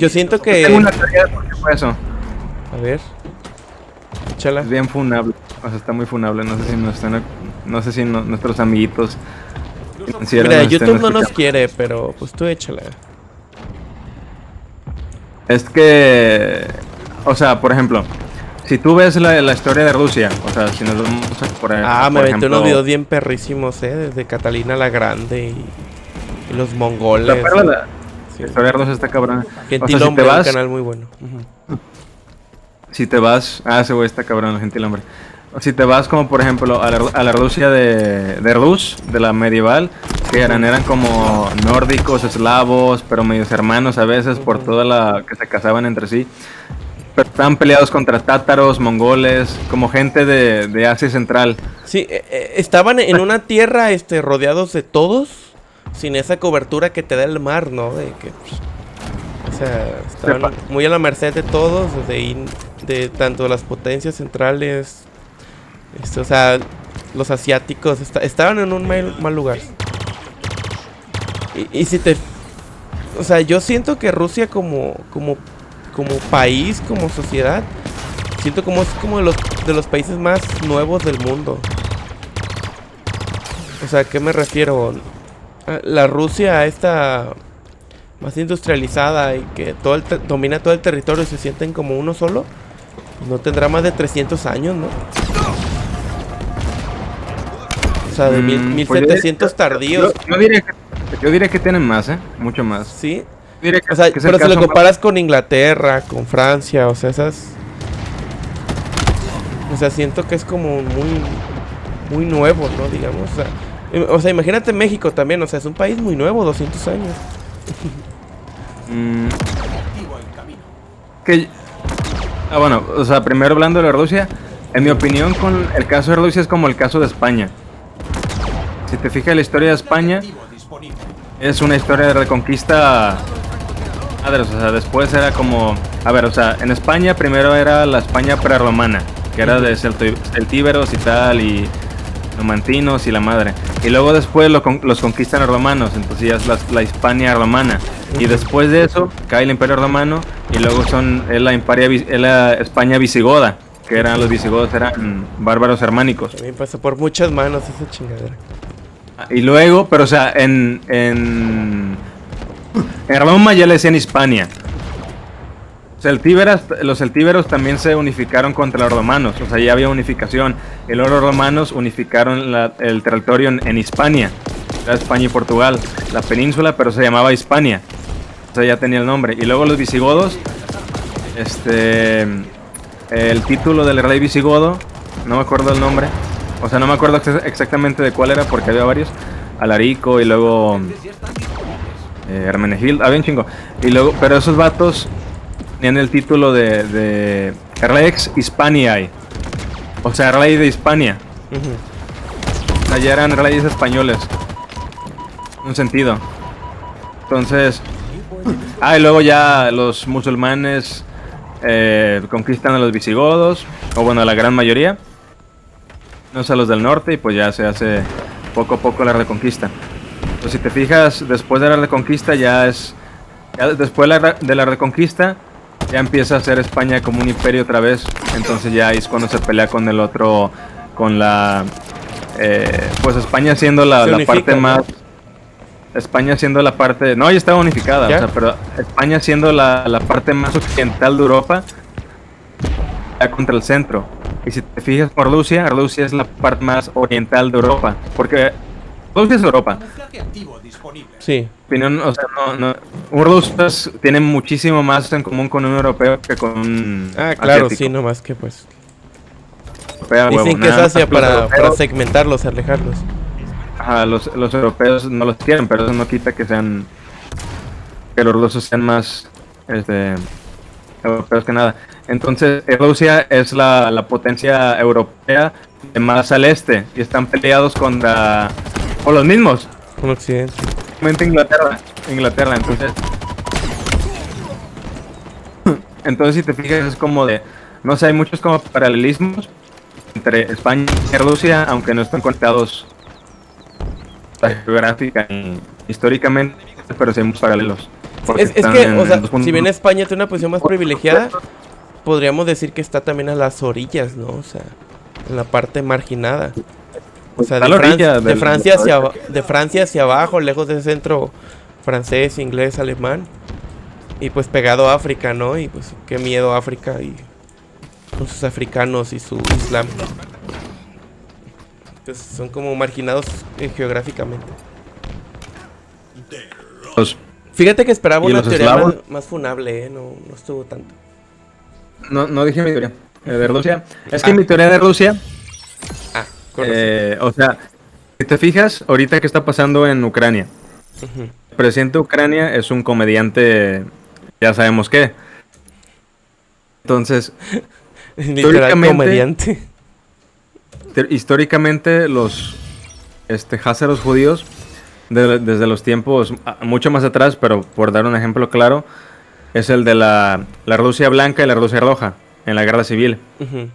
Yo siento Yo tengo una que... teoría de por qué fue eso. A ver, échala. Es bien funable. O sea, está muy funable. No sé si nuestros amiguitos financieros Mira, nos estén YouTube no nos escuchando. quiere, pero pues tú échala. Es que, o sea, por ejemplo, si tú ves la historia de Rusia, o sea, si nos vamos Ah, me por aventé unos ejemplo, videos bien perrísimos, desde Catalina la Grande y los la mongoles. perla, la Sí. historia de Rusia está cabrón. O sea, Gentil Hombre, un canal muy bueno. Ujú. ese güey está cabrón, el gentil hombre. O si te vas como por ejemplo a la Rusia de Rus, de la medieval, que eran como nórdicos, eslavos, pero medios hermanos a veces por toda la que se casaban entre sí. Pero estaban peleados contra tátaros, mongoles, como gente de Asia Central. Sí, estaban en una tierra, rodeados de todos, sin esa cobertura que te da el mar, ¿no? De que, pues, o sea, estaban muy a la merced de todos, desde ahí, de tanto las potencias centrales, o sea, los asiáticos, estaban en un mal lugar. Y si te, o sea, yo siento que Rusia como país, como sociedad, siento como es como de los países más nuevos del mundo. O sea, ¿a qué me refiero? La Rusia esta más industrializada y que domina todo el territorio y se sienten como uno solo, no tendrá más de 300 años, ¿no? O sea, de 1700 tardíos. Yo diría que tienen más, mucho más. Sí. Yo diría O sea, que es el pero si lo caso comparas con Inglaterra, con Francia, o sea, esas... O sea, siento que es como muy nuevo, ¿no? Digamos, o sea, imagínate México también, o sea, es un país muy nuevo, 200 años. que bueno, o sea, primero hablando de la Rusia, en mi opinión con el caso de Rusia es como el caso de España. Si te fijas la historia de España, es una historia de reconquista. O sea, después era como, a ver, o sea, en España primero era la España prerromana, que era de celtíberos y tal, y numantinos y la madre. Y luego después los conquistan los romanos, entonces ya es la Hispania romana. Y después de eso cae el Imperio Romano y luego es la España visigoda, que eran los visigodos, eran bárbaros germánicos. También pasó por muchas manos esa chingadera. Y luego, pero o sea, en Roma ya le decían Hispania. Los celtíberos también se unificaron contra los romanos, o sea, ya había unificación. Y luego los romanos unificaron el territorio en Hispania, era España y Portugal, la península, pero se llamaba Hispania, o sea, ya tenía el nombre. Y luego los visigodos, el título del rey visigodo, no me acuerdo el nombre, o sea, no me acuerdo exactamente de cuál era porque había varios, Alarico y luego Hermenegildo, había un chingo. Y luego, pero esos vatos tenían el título de Rex Hispaniae, o sea, rey de Hispania. O sea, ya eran reyes españoles, en un sentido. Entonces, y luego ya los musulmanes conquistan a los visigodos, o bueno, a la gran mayoría, no sé, a los del norte, y pues ya se hace poco a poco la reconquista. Pues si te fijas, después de la reconquista después de la reconquista ya empieza a ser España como un imperio otra vez. Entonces ya es cuando se pelea con el otro, con la pues España siendo la parte más, ¿no? España siendo la parte, no, ya estaba unificada, o sea, pero España siendo la parte más occidental de Europa, ya contra el centro. Y si te fijas por Rusia es la parte más oriental de Europa, porque Rusia es Europa. Sí. Opinión, o sea, un ruso tiene muchísimo más en común con un europeo que con un claro, asiático. sí, nomás que pues Dicen que es Asia para segmentarlos, alejarlos. Ajá, los europeos no los quieren, pero eso no quita que los rusos sean más europeos que nada. Entonces, Rusia es la potencia europea más al este y están peleados con los mismos. Con Occidente. Inglaterra, entonces si te fijas es como de, no sé, hay muchos como paralelismos entre España y Rusia, aunque no están conectados geográfica y históricamente, pero sí hay muchos paralelos. porque Es están que, en o sea, dos puntos. si bien España tiene una posición más privilegiada, podríamos decir que está también a las orillas, ¿no? O sea, en la parte marginada. O sea, Está a la orilla de del- Francia de Francia hacia abajo, lejos del centro francés, inglés, alemán. Y pues pegado a África, ¿no? Y pues qué miedo África y con sus africanos y su islam. Pues son como marginados geográficamente. Los- Fíjate que esperaba ¿Y una los teoría eslavos? más funable, ¿eh? No, no estuvo tanto. No dije mi teoría de Rusia. Es que Ah. mi teoría de Rusia, Ah, con razón. o sea, si te fijas, ahorita que está pasando en Ucrania, Ujú. el presidente de Ucrania es un comediante, ya sabemos qué. Entonces, Literal históricamente- comediante. históricamente los házaros judíos, desde los tiempos mucho más atrás, pero por dar un ejemplo claro, es el de la Rusia blanca y la Rusia roja en la guerra civil. Ujú.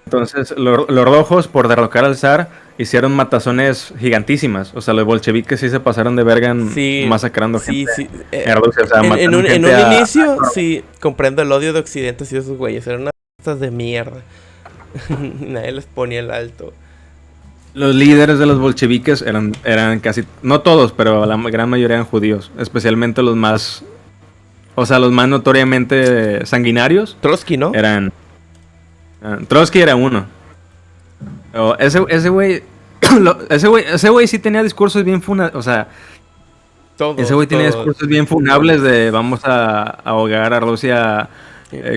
Entonces, los rojos, por derrocar al zar, hicieron matazones gigantísimas. O sea, los bolcheviques sí se pasaron de verga Sí, masacrando sí, gente sí. en Rusia. O sea, En mataron un gente a- inicio, sí, comprendo el odio de Occidente hacia esos güeyes. Eran unas cosas de mierda. Nadie les ponía el alto. Los líderes de los bolcheviques eran casi, no todos, pero la gran mayoría eran judíos. Especialmente los más, o sea, los más notoriamente sanguinarios Trotsky, ¿no? eran... Trotsky era uno. O ese güey... ese güey sí tenía discursos bien o sea, Todos, ese güey tenía todos. discursos bien funables de vamos a ahogar a Rusia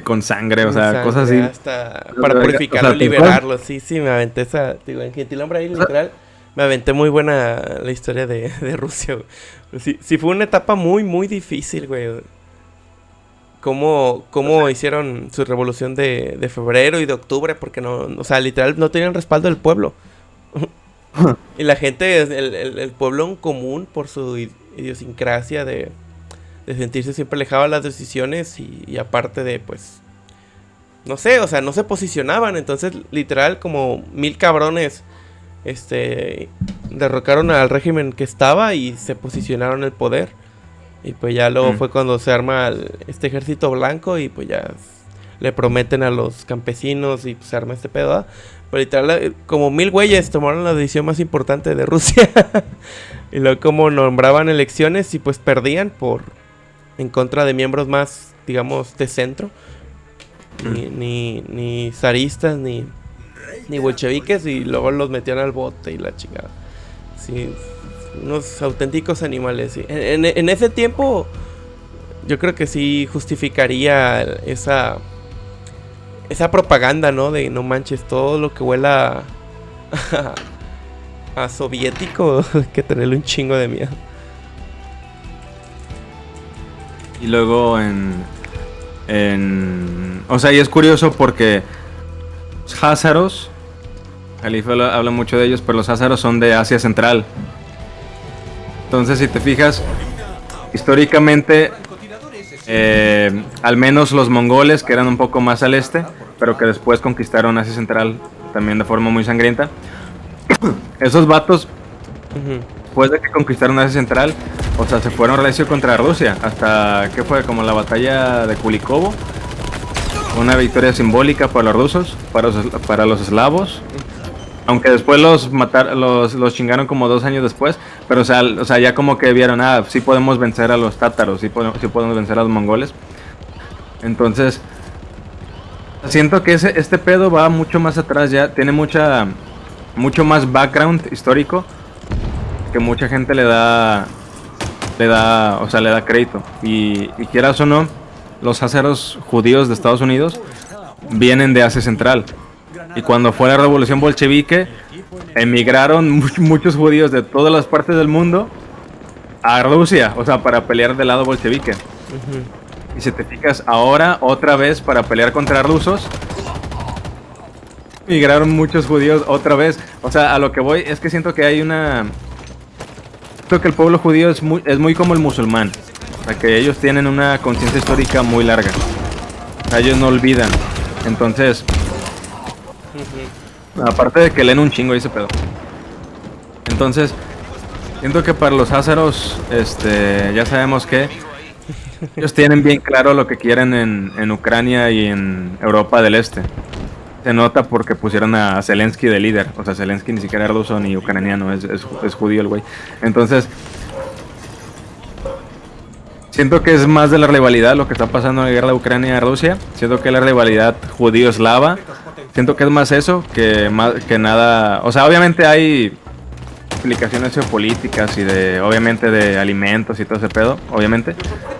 con sangre, o sea, Sangre, cosas así. hasta para O sea, purificarlo y tal cual. liberarlo. Sí, sí, me aventé esa. Digo, en Gentilhombre ahí, literal. Me aventé muy buena la historia de Rusia, güey. Sí, sí, fue una etapa muy, muy difícil, güey. Cómo hicieron su revolución de febrero y de octubre, porque no, o sea, literal no tenían respaldo del pueblo. Y la gente, el pueblo en común, por su idiosincrasia de sentirse siempre alejado a las decisiones y aparte de, pues, no sé, o sea, no se posicionaban. Entonces, literal, como 1000 cabrones, derrocaron al régimen que estaba y se posicionaron en el poder. Y pues ya luego fue cuando se arma este ejército blanco y pues ya le prometen a los campesinos y pues se arma este pedo, ¿verdad? Pero literal, como 1000 güeyes tomaron la decisión más importante de Rusia. Y luego como nombraban elecciones y pues perdían en contra de miembros más, digamos, de centro. Ni zaristas, ni bolcheviques, y luego los metían al bote y la chingada. Sí, unos auténticos animales. Sí. En ese tiempo, yo creo que sí justificaría esa propaganda, ¿no? De no manches, todo lo que huela a soviético, hay que tenerle un chingo de miedo. Y luego o sea, y es curioso porque los házaros, Khalifa habla mucho de ellos, pero los házaros son de Asia Central. Entonces, si te fijas, históricamente, al menos los mongoles, que eran un poco más al este, pero que después conquistaron Asia Central también de forma muy sangrienta, esos vatos, después de que conquistaron Asia Central, o sea, se fueron recio contra Rusia, hasta que fue como la batalla de Kulikovo, una victoria simbólica para los rusos, para los eslavos, aunque después los chingaron como 2 años después, pero o sea, ya como que vieron, sí podemos vencer a los tátaros, sí podemos vencer a los mongoles. Entonces, siento que este pedo va mucho más atrás, ya tiene mucho más background histórico que mucha gente le da crédito. Y quieras o no, los házaros judíos de Estados Unidos vienen de Asia Central. Y cuando fue la revolución bolchevique, emigraron muchos judíos de todas las partes del mundo a Rusia, o sea, para pelear del lado bolchevique. Y si te fijas, ahora otra vez para pelear contra rusos, migraron muchos judíos otra vez. O sea, a lo que voy es que siento que siento que el pueblo judío es muy como el musulmán. O sea, que ellos tienen una conciencia histórica muy larga. O sea, ellos no olvidan. Entonces, aparte de que leen un chingo ese pedo. Entonces, siento que para los házaros, ya sabemos que Ellos tienen bien claro lo que quieren en Ucrania y en Europa del Este. Se nota porque pusieron a Zelensky de líder. O sea, Zelensky ni siquiera era ruso ni ucraniano, es judío el güey. Entonces, siento que es más de la rivalidad lo que está pasando en la guerra de Ucrania y Rusia. Siento que es la rivalidad judío-eslava. Siento que es más eso que nada. O sea, obviamente hay explicaciones geopolíticas y obviamente de alimentos y todo ese pedo, obviamente.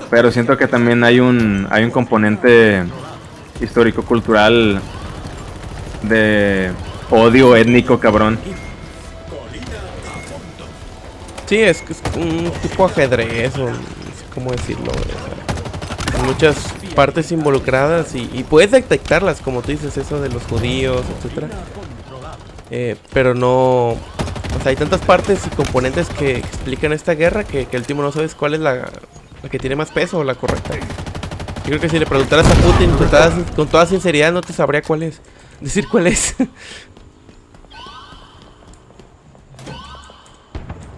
Pero siento que también hay un componente histórico-cultural de odio étnico, cabrón. Sí, es un tipo ajedrez, o no sé cómo decirlo. Hay muchas partes involucradas y puedes detectarlas, como tú dices, eso de los judíos, etcétera. Pero no... O sea, hay tantas partes y componentes que explican esta guerra que el último no sabes cuál es la que tiene más peso o la correcta. Yo creo que si le preguntaras a Putin con toda sinceridad no te sabría cuál es. Decir cuál es.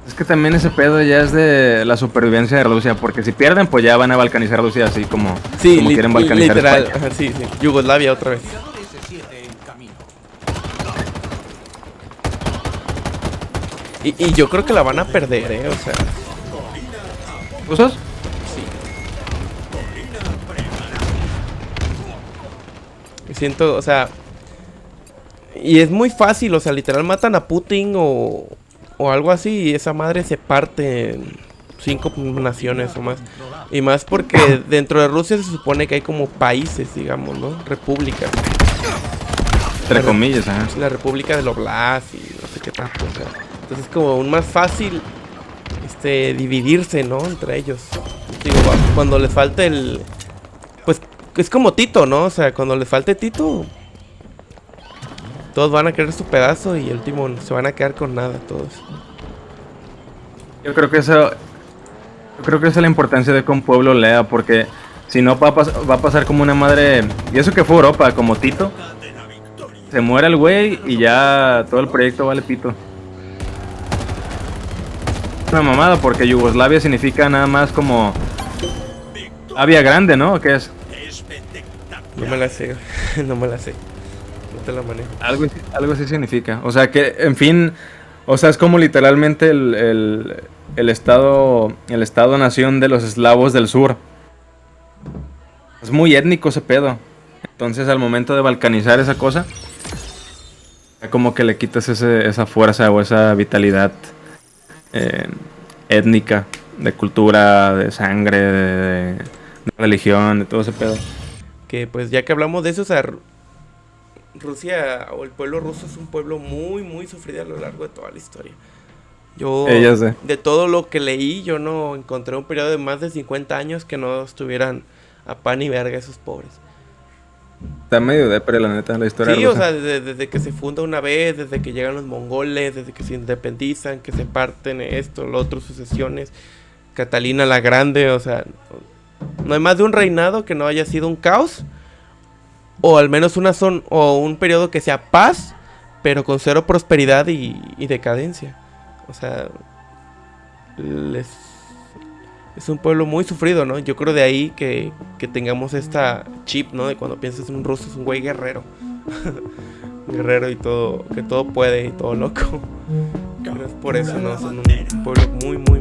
Es que también ese pedo ya es de la supervivencia de Rusia, porque si pierden, pues ya van a balcanizar Rusia así como quieren balcanizar literal. España. Sí. Yugoslavia otra vez. Y yo creo que la van a perder, o sea. ¿Rusos? Sí. Siento, o sea. Y es muy fácil, o sea, literal matan a Putin o algo así y esa madre se parte en 5 naciones o más. Y más porque dentro de Rusia se supone que hay como países, digamos, ¿no? Repúblicas. Entre comillas, ajá. La República del Oblast y no sé qué tanto, o sea. Entonces es como aún más fácil dividirse, ¿no? Entre ellos. Digo, cuando les falte el... Pues es como Tito, ¿no? O sea, cuando les falte Tito, todos van a querer su pedazo y el último se van a quedar con nada, todos. Yo creo que esa es la importancia de que un pueblo lea, porque si no va a pasar como una madre... Y eso que fue Europa, como Tito. Se muere el güey y ya todo el proyecto vale pito. Una mamada, porque Yugoslavia significa nada más como Avia Grande, ¿no? ¿Qué es? No me la sé, no me la sé. No te la manejo. Algo así significa. O sea que, en fin, o sea, es como literalmente el estado-nación de los eslavos del sur. Es muy étnico ese pedo. Entonces al momento de balcanizar esa cosa, como que le quitas esa fuerza o esa vitalidad étnica, de cultura, de sangre, de religión, de todo ese pedo. Que pues ya que hablamos de eso, o sea, Rusia o el pueblo ruso es un pueblo muy, muy sufrido a lo largo de toda la historia. Yo, ya sé. de todo lo que leí, yo no encontré un periodo de más de 50 años que no estuvieran a pan y verga esos pobres. Está medio depre, la neta, la historia Sí, rusa. o sea, desde que se funda una vez, desde que llegan los mongoles, desde que se independizan, que se parten esto, lo otro, sucesiones, Catalina la Grande, o sea, no hay más de un reinado que no haya sido un caos, o al menos o un periodo que sea paz, pero con cero prosperidad y decadencia. O sea, es un pueblo muy sufrido, ¿no? Yo creo de ahí que tengamos esta chip, ¿no? De cuando piensas en un ruso es un güey guerrero. Guerrero y todo, que todo puede y todo loco. Pero es por eso, ¿no? Son un pueblo muy, muy,